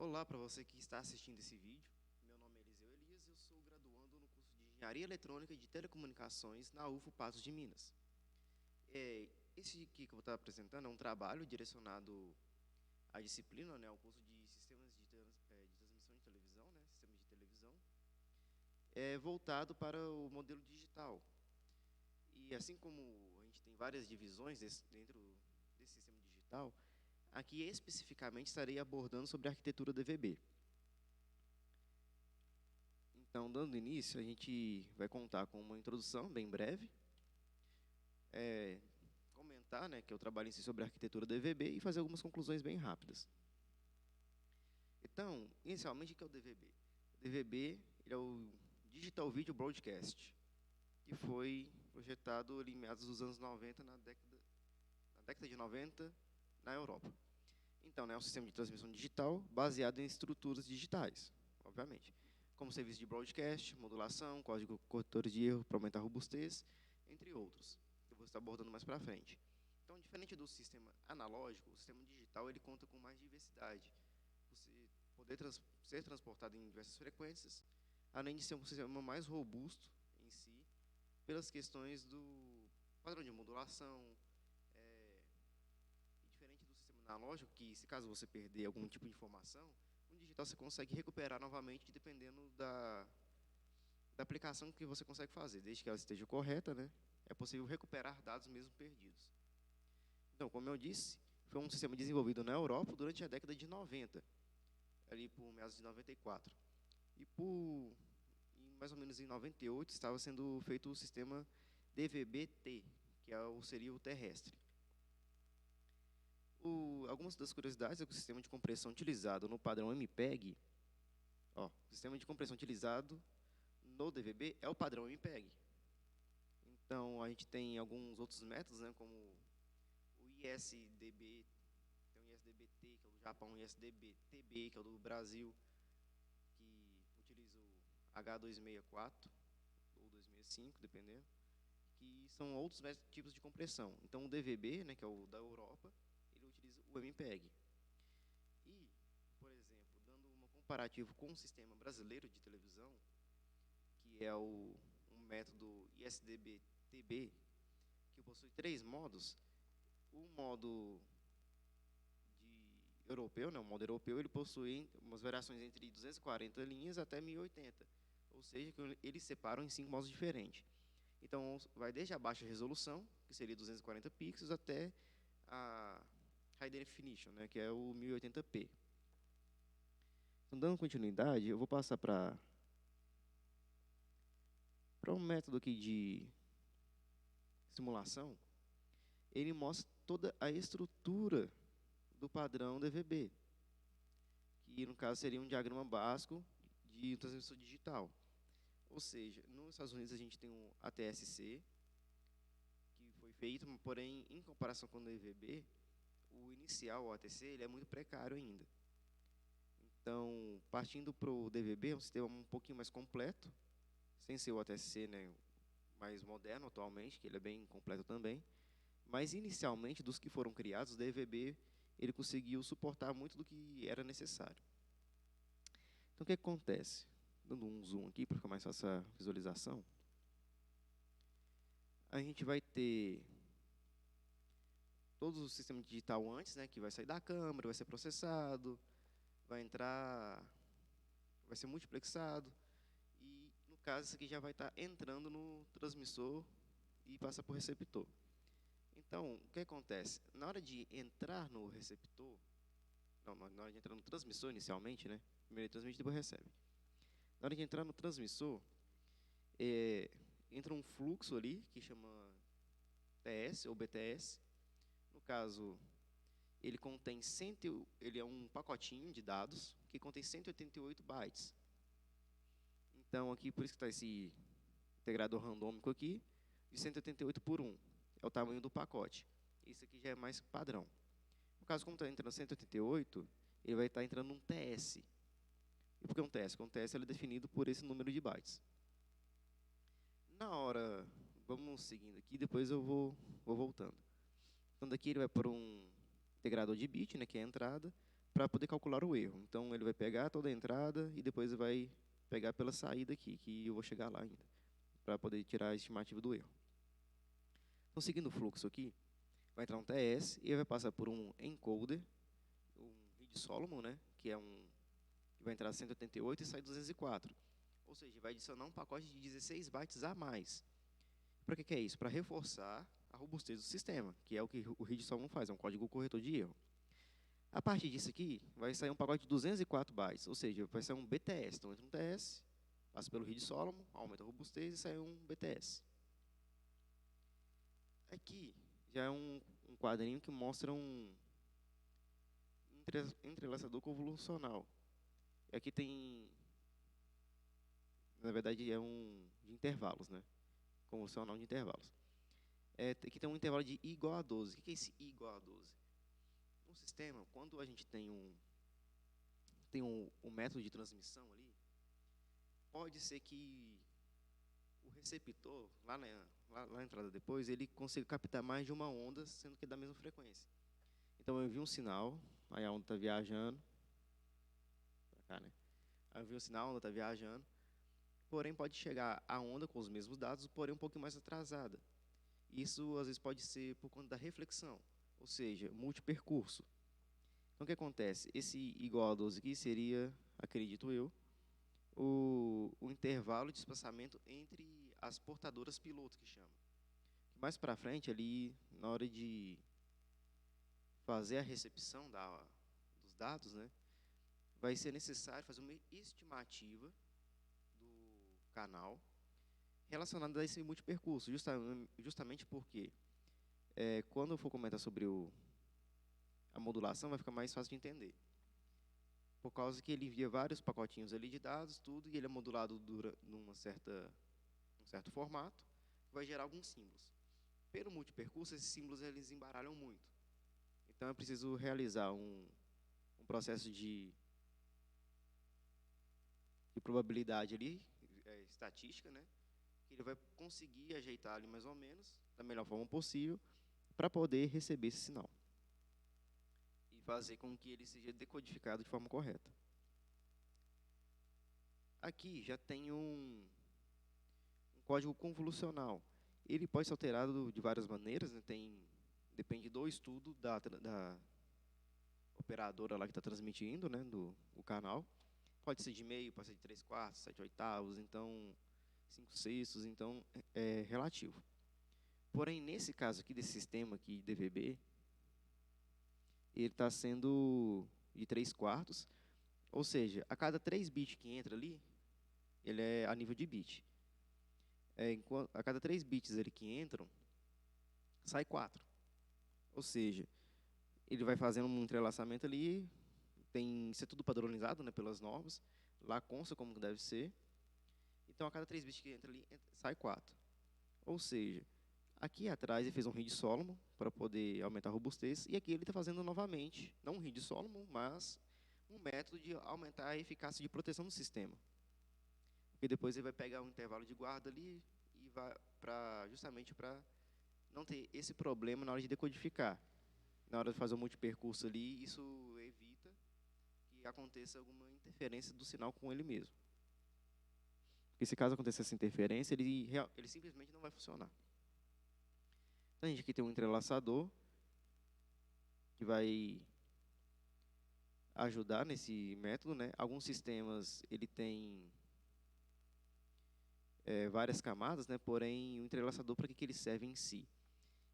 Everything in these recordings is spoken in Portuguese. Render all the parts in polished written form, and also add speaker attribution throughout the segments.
Speaker 1: Olá para você que está assistindo esse vídeo. Meu nome é Eliseu Elias e eu sou graduando no curso de Engenharia Eletrônica e de Telecomunicações na UFO Patos de Minas. Esse aqui que eu vou estar apresentando é um trabalho direcionado à disciplina, né, ao curso de Sistemas de Transmissão de Televisão, né, Sistemas de Televisão, voltado para o modelo digital. E assim como a gente tem várias divisões dentro desse sistema digital, aqui especificamente estarei abordando sobre a arquitetura DVB. Então, dando início, a gente vai contar com uma introdução bem breve, comentar, né, que eu trabalho em si sobre a arquitetura DVB e fazer algumas conclusões bem rápidas. Então, inicialmente, o que é o DVB? O DVB ele é o Digital Video Broadcast, que foi projetado ali em meados dos anos 90, na década de 90, na Europa. Então, é um sistema de transmissão digital baseado em estruturas digitais, obviamente, como serviço de broadcast, modulação, código corretores de erro para aumentar a robustez, entre outros, que eu vou estar abordando mais para frente. Então, diferente do sistema analógico, o sistema digital ele conta com mais diversidade. Você poder ser transportado em diversas frequências, além de ser um sistema mais robusto em si, pelas questões do padrão de modulação, diferente do sistema analógico, que se caso você perder algum tipo de informação, no digital você consegue recuperar novamente, dependendo da aplicação que você consegue fazer. Desde que ela esteja correta, né, é possível recuperar dados mesmo perdidos. Então, como eu disse, foi um sistema desenvolvido na Europa durante a década de 90, ali por meados de 94. Mais ou menos em 98, estava sendo feito o sistema DVB-T, que seria o terrestre. Algumas das curiosidades é que o sistema de compressão utilizado no padrão MPEG, o sistema de compressão utilizado no DVB é o padrão MPEG. Então, a gente tem alguns outros métodos, né, como o ISDB, tem o ISDB-T, que é do Japão, o ISDB-TB, que é o do Brasil, que utiliza o H264 ou 265, dependendo, que são outros tipos de compressão. Então, o DVB, né, que é o da Europa, ele utiliza o MPEG. E, por exemplo, dando um comparativo com o sistema brasileiro de televisão, que é um método ISDB-TB, que possui 3 modos. O modo europeu, né, o modo europeu, ele possui umas variações entre 240 linhas até 1080, ou seja, que eles separam em 5 modos diferentes. Então, vai desde a baixa resolução, que seria 240 pixels, até a High Definition, né, que é o 1080p. Então, dando continuidade, eu vou passar para um método aqui de simulação. Ele mostra toda a estrutura do padrão DVB, que no caso seria um diagrama básico de transmissão digital. Ou seja, nos Estados Unidos a gente tem um ATSC, que foi feito, porém, em comparação com o DVB, o inicial, o ATC, ele é muito precário ainda. Então, partindo para o DVB, é um sistema um pouquinho mais completo, sem ser o ATC, né, mais moderno atualmente, que ele é bem completo também. Mas, inicialmente, dos que foram criados, o DVB ele conseguiu suportar muito do que era necessário. Então, o que acontece? Dando um zoom aqui para ficar mais fácil a visualização, a gente vai ter todo o sistema digital antes, né, que vai sair da câmera, vai ser processado, vai ser multiplexado, e, no caso, isso aqui já vai estar entrando no transmissor e passa para o receptor. Então, o que acontece? Na hora de entrar no receptor, na hora de entrar no transmissor inicialmente, né? Primeiro ele transmite, depois recebe. Na hora de entrar no transmissor, entra um fluxo ali, que chama TS ou BTS. No caso, ele é um pacotinho de dados que contém 188 bytes. Então, aqui, por isso que está esse integrador randômico aqui, de 188 por 1. É o tamanho do pacote. Isso aqui já é mais padrão. No caso, como está entrando 188, ele vai estar entrando um TS. E por que um TS? Porque um TS ele é definido por esse número de bytes. Na hora, vamos seguindo aqui, depois eu vou voltando. Então, daqui ele vai por um integrador de bit, né, que é a entrada, para poder calcular o erro. Então, ele vai pegar toda a entrada e depois vai pegar pela saída aqui, que eu vou chegar lá ainda, para poder tirar a estimativa do erro. Então, seguindo o fluxo aqui, vai entrar um TS e vai passar por um encoder, um Reed-Solomon, né, que vai entrar 188 e sai 204. Ou seja, vai adicionar um pacote de 16 bytes a mais. Para que é isso? Para reforçar a robustez do sistema, que é o que o Reed-Solomon faz, é um código corretor de erro. A partir disso aqui, vai sair um pacote de 204 bytes, ou seja, vai sair um BTS. Então, entra um TS, passa pelo Reed-Solomon, aumenta a robustez e sai um BTS. Aqui já é um quadrinho que mostra um entrelaçador convolucional. E aqui tem, na verdade, é um de intervalos, né? Convolucional de intervalos. Aqui tem um intervalo de I igual a 12. O que é esse I igual a 12? No sistema, quando a gente tem um método de transmissão ali, pode ser que o receptor, lá na entrada depois, ele consiga captar mais de uma onda, sendo que é da mesma frequência. Então, eu envio um sinal, aí a onda está viajando, pra cá, né? Aí eu envio um sinal, a onda está viajando, porém pode chegar a onda com os mesmos dados, porém um pouquinho mais atrasada. Isso, às vezes, pode ser por conta da reflexão, ou seja, multipercurso. Então, o que acontece? Esse igual a 12 aqui seria, acredito eu, o intervalo de espaçamento entre as portadoras piloto, que chama. Mais para frente, ali, na hora de fazer a recepção dos dados, né, vai ser necessário fazer uma estimativa do canal relacionada a esse multipercurso, justamente porque quando eu for comentar sobre a modulação, vai ficar mais fácil de entender. Por causa que ele envia vários pacotinhos ali de dados, tudo, e ele é modulado num certo formato, vai gerar alguns símbolos. Pelo multipercurso, esses símbolos eles embaralham muito. Então, eu preciso realizar um processo de probabilidade ali, estatística, né? Que ele vai conseguir ajeitar ali mais ou menos, da melhor forma possível, para poder receber esse sinal. E fazer com que ele seja decodificado de forma correta. Aqui já tem um código convolucional. Ele pode ser alterado de várias maneiras, né? Depende do estudo da operadora lá que está transmitindo, né, o canal. Pode ser de meio, pode ser de 3/4, 7/8, então 5/6, então é relativo. Porém, nesse caso aqui, desse sistema aqui, DVB, ele está sendo de 3/4, ou seja, a cada 3 bits que entra ali, ele é a nível de bit. A cada 3 bits ali que entram, sai 4. Ou seja, ele vai fazendo um entrelaçamento ali, isso é tudo padronizado, né, pelas normas, lá consta como deve ser. Então, a cada 3 bits que entra ali, sai 4. Ou seja, aqui atrás ele fez um Reed-Solomon para poder aumentar a robustez, e aqui ele está fazendo novamente, não um Reed-Solomon, mas um método de aumentar a eficácia de proteção do sistema. Porque depois ele vai pegar um intervalo de guarda ali e vai justamente para não ter esse problema na hora de decodificar. Na hora de fazer o multipercurso ali, isso evita que aconteça alguma interferência do sinal com ele mesmo. Porque se caso acontecer essa interferência, ele simplesmente não vai funcionar. Então, a gente aqui tem um entrelaçador que vai ajudar nesse método, né? Alguns sistemas ele tem várias camadas, né? Porém, o entrelaçador, para que ele serve em si?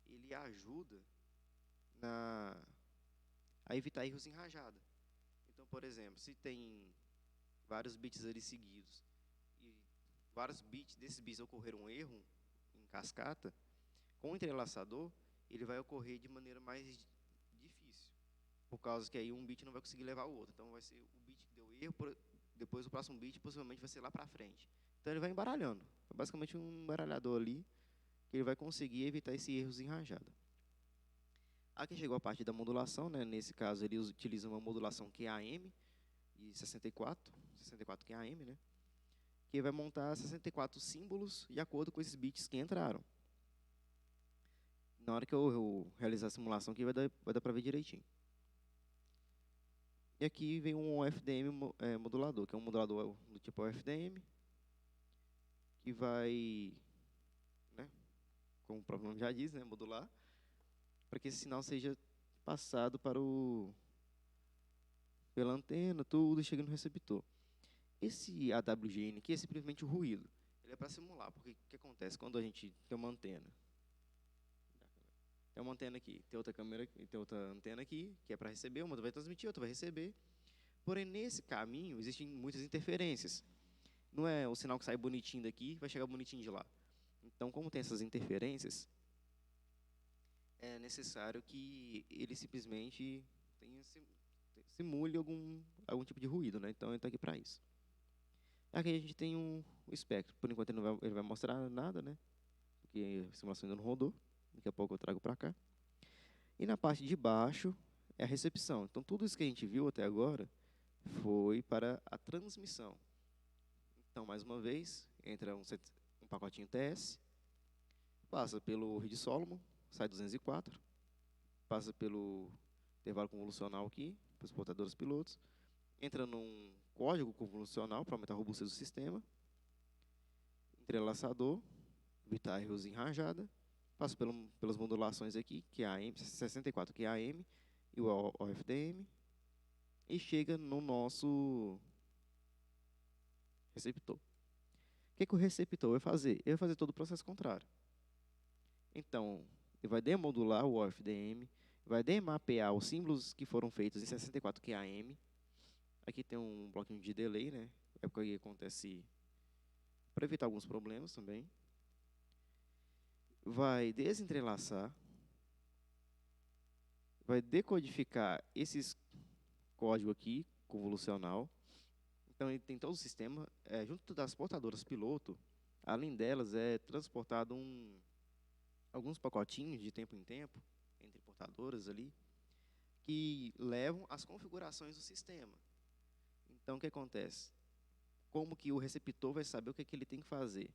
Speaker 1: Ele ajuda a evitar erros em rajada. Então, por exemplo, se tem vários bits ali seguidos e vários desses bits ocorreram um erro em cascata, com o entrelaçador, ele vai ocorrer de maneira mais difícil, por causa que aí um bit não vai conseguir levar o outro. Então, vai ser o bit que deu erro, depois o próximo bit possivelmente vai ser lá para frente. Então, ele vai embaralhando. É basicamente um embaralhador ali, que ele vai conseguir evitar esses erros em rajada. Aqui chegou a parte da modulação, né? Nesse caso, ele utiliza uma modulação QAM de 64 QAM, né? Que vai montar 64 símbolos de acordo com esses bits que entraram. Na hora que eu realizar a simulação aqui, vai dar para ver direitinho. E aqui vem um OFDM modulador, que é um modulador do tipo OFDM, que vai, né, como o próprio nome já diz, né, modular, para que esse sinal seja passado pela antena, tudo, e chegue no receptor. Esse AWGN aqui é simplesmente o ruído. Ele é para simular, porque o que acontece quando a gente tem uma antena? Tem uma antena aqui, tem outra câmera, tem outra antena aqui, que é para receber, uma vai transmitir, outra vai receber. Porém, nesse caminho, existem muitas interferências. Não é o sinal que sai bonitinho daqui, vai chegar bonitinho de lá. Então, como tem essas interferências, é necessário que ele simplesmente simule algum tipo de ruído, né? Então, ele está aqui para isso. Aqui a gente tem um espectro. Por enquanto, ele vai mostrar nada, né? Porque a simulação ainda não rodou. Daqui a pouco eu trago para cá. E na parte de baixo é a recepção. Então, tudo isso que a gente viu até agora foi para a transmissão. Então, mais uma vez, entra um pacotinho TS, passa pelo reed Solomon, sai 204, passa pelo intervalo convolucional aqui, para os portadores pilotos, entra num código convolucional para aumentar a robustez do sistema, entrelaçador, evitar erros em rajada, passa pelas modulações aqui, que é a AM, 64 que é a AM, e o OFDM, e chega no nosso receptor. O que o receptor vai fazer? Ele vai fazer todo o processo contrário. Então, ele vai demodular o OFDM, vai demapear os símbolos que foram feitos em 64 QAM. Aqui tem um bloquinho de delay, né? É o que acontece para evitar alguns problemas também. Vai desentrelaçar, vai decodificar esses códigos aqui, convolucional. Então, ele tem todo o sistema. Junto das portadoras piloto, além delas, é transportado alguns pacotinhos de tempo em tempo, entre portadoras ali, que levam as configurações do sistema. Então, o que acontece? Como que o receptor vai saber o que ele tem que fazer?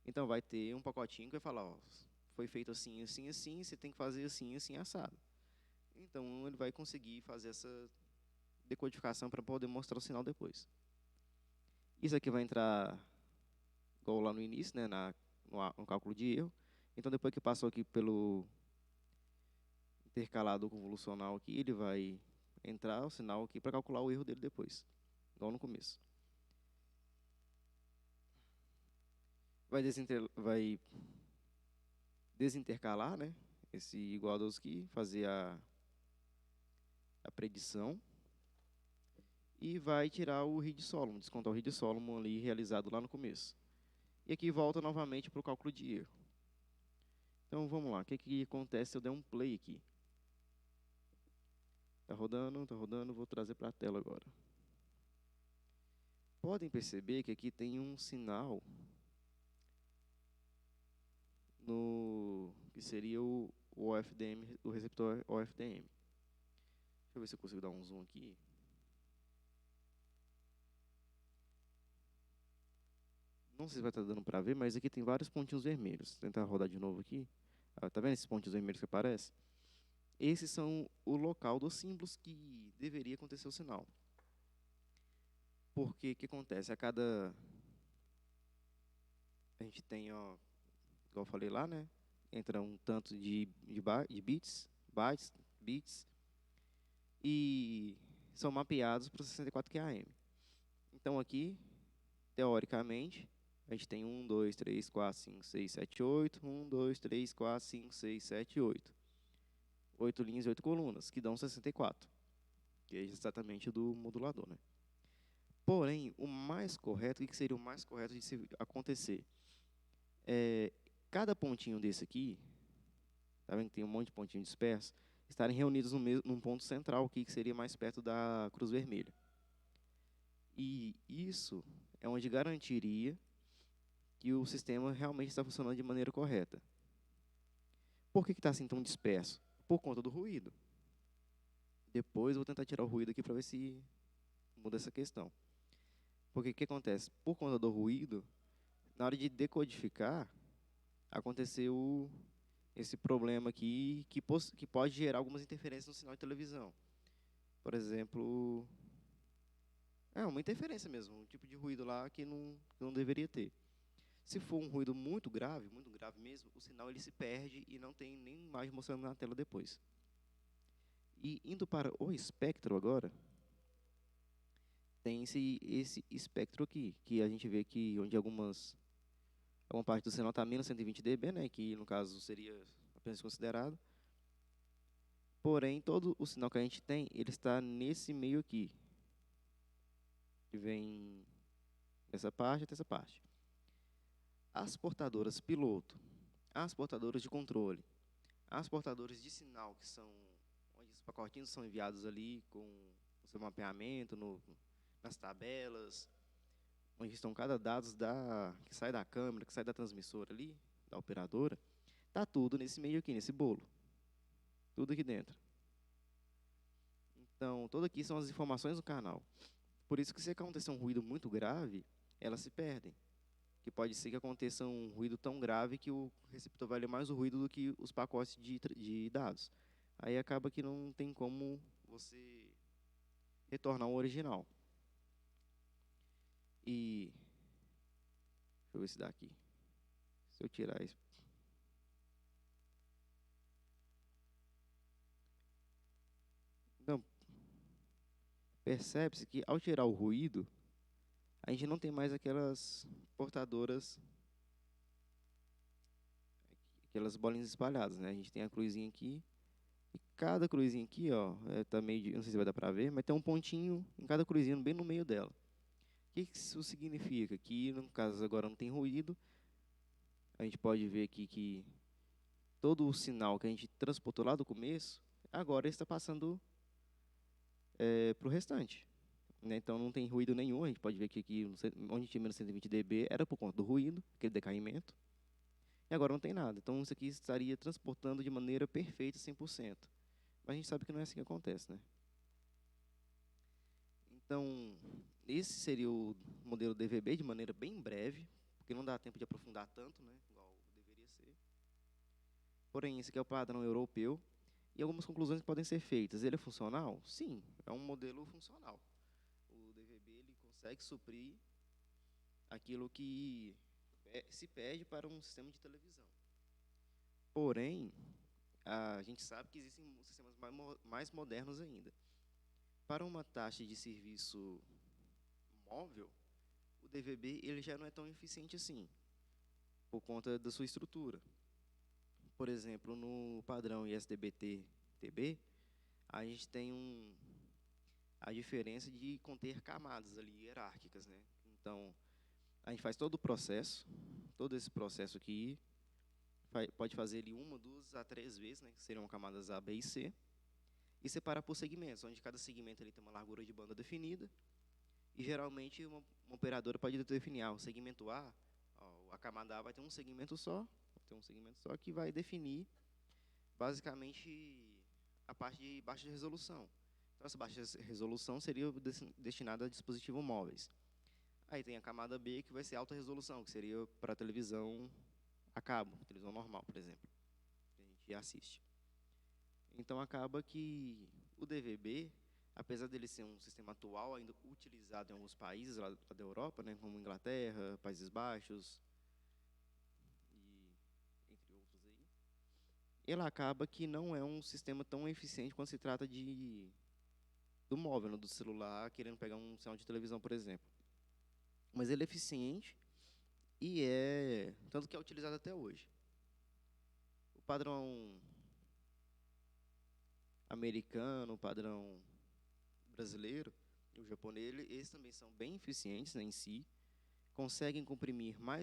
Speaker 1: Então, vai ter um pacotinho que vai falar, ó, foi feito assim, assim, assim, você tem que fazer assim, assim, assado. Então, ele vai conseguir fazer essa decodificação para poder mostrar o sinal depois. Isso aqui vai entrar, igual lá no início, né, no cálculo de erro. Então, depois que passou aqui pelo intercalado convolucional aqui, ele vai entrar o sinal aqui para calcular o erro dele depois, igual no começo. Vai desintercalar, né, esse igual a aqui, fazer a predição e vai tirar o reed Solomon, descontar o reed Solomon ali realizado lá no começo. E aqui volta novamente para o cálculo de erro. Então vamos lá, o que acontece se eu der um play aqui? Tá rodando, vou trazer para a tela agora. Podem perceber que aqui tem um sinal que seria o OFDM, o receptor OFDM. Deixa eu ver se eu consigo dar um zoom aqui. Não sei se vai estar dando para ver, mas aqui tem vários pontinhos vermelhos. Vou tentar rodar de novo aqui. Tá vendo esses pontinhos vermelhos que aparecem? Esses são o local dos símbolos que deveria acontecer o sinal. Porque o que acontece? A gente tem, ó, igual eu falei lá, né? Entra um tanto de bits, bits, e são mapeados para o 64 QAM. Então aqui, teoricamente, a gente tem 1, 2, 3, 4, 5, 6, 7, 8. 1, 2, 3, 4, 5, 6, 7, 8. 8 linhas e 8 colunas, que dão 64. Que é exatamente do modulador, né? Porém, o mais correto, o que seria o mais correto de se acontecer? Cada pontinho desse aqui, tá vendo que tem um monte de pontinho disperso, estarem reunidos num ponto central aqui, que seria mais perto da cruz vermelha. E isso é onde garantiria que o sistema realmente está funcionando de maneira correta. Por que está assim tão disperso? Por conta do ruído. Depois eu vou tentar tirar o ruído aqui para ver se muda essa questão. Porque o que acontece? Por conta do ruído, na hora de decodificar, aconteceu esse problema aqui que pode gerar algumas interferências no sinal de televisão. Por exemplo, é uma interferência mesmo, um tipo de ruído lá que não deveria ter. Se for um ruído muito grave mesmo, o sinal ele se perde e não tem nem imagem mostrando na tela depois. E indo para o espectro agora, tem esse espectro aqui, que a gente vê que onde alguma parte do sinal está menos 120 dB, né, que no caso seria apenas considerado. Porém, todo o sinal que a gente tem, ele está nesse meio aqui, que vem dessa parte até essa parte. As portadoras piloto, as portadoras de controle, as portadoras de sinal, que são onde os pacotinhos são enviados ali com o seu mapeamento, nas tabelas, onde estão cada dados que sai da câmera, que sai da transmissora ali, da operadora, está tudo nesse meio aqui, nesse bolo. Tudo aqui dentro. Então, tudo aqui são as informações do canal. Por isso que se acontecer um ruído muito grave, elas se perdem. Que pode ser que aconteça um ruído tão grave que o receptor vai ler mais o ruído do que os pacotes de dados. Aí acaba que não tem como você retornar ao original. E deixa eu ver se dá aqui. Se eu tirar isso. Então, percebe-se que ao tirar o ruído, a gente não tem mais aquelas portadoras, aquelas bolinhas espalhadas, né? A gente tem a cruzinha aqui, e cada cruzinha aqui, ó, tá meio não sei se vai dar para ver, mas tem um pontinho em cada cruzinha, bem no meio dela. O que isso significa? Que, no caso, agora não tem ruído. A gente pode ver aqui que todo o sinal que a gente transportou lá do começo, agora está passando para o restante. Né? Então, não tem ruído nenhum. A gente pode ver que aqui, onde tinha menos 120 dB, era por conta do ruído, aquele decaimento. E agora não tem nada. Então, isso aqui estaria transportando de maneira perfeita, 100%. Mas a gente sabe que não é assim que acontece, né? Então, esse seria o modelo DVB de maneira bem breve, porque não dá tempo de aprofundar tanto, né, igual deveria ser. Porém, esse aqui é o padrão europeu e algumas conclusões que podem ser feitas. Ele é funcional? Sim, é um modelo funcional. O DVB ele consegue suprir aquilo que se pede para um sistema de televisão. Porém, a gente sabe que existem sistemas mais modernos ainda. Para uma taxa de serviço móvel, o DVB ele já não é tão eficiente assim, por conta da sua estrutura. Por exemplo, no padrão ISDB-TB, a gente tem a diferença de conter camadas ali hierárquicas, né? Então, a gente faz todo esse processo aqui, pode fazer ele 1, 2 a 3 vezes, né? Que seriam camadas A, B e C, e separar por segmentos, onde cada segmento ele tem uma largura de banda definida, e geralmente uma operadora pode definir, o segmento A, a camada A vai ter um segmento só, que vai definir basicamente a parte de baixa resolução. Então, essa baixa resolução seria destinada a dispositivos móveis. Aí tem a camada B, que vai ser alta resolução, que seria para televisão a cabo, televisão normal, por exemplo, que a gente assiste. Então, acaba que o DVB, apesar dele ser um sistema atual, ainda utilizado em alguns países lá da Europa, né, como Inglaterra, Países Baixos, e entre outros aí, ele acaba que não é um sistema tão eficiente quando se trata do móvel, do celular, querendo pegar um sinal de televisão, por exemplo. Mas ele é eficiente e tanto que é utilizado até hoje. O padrão americano, o padrão brasileiro e o japonês, eles também são bem eficientes, né, em si, conseguem comprimir mais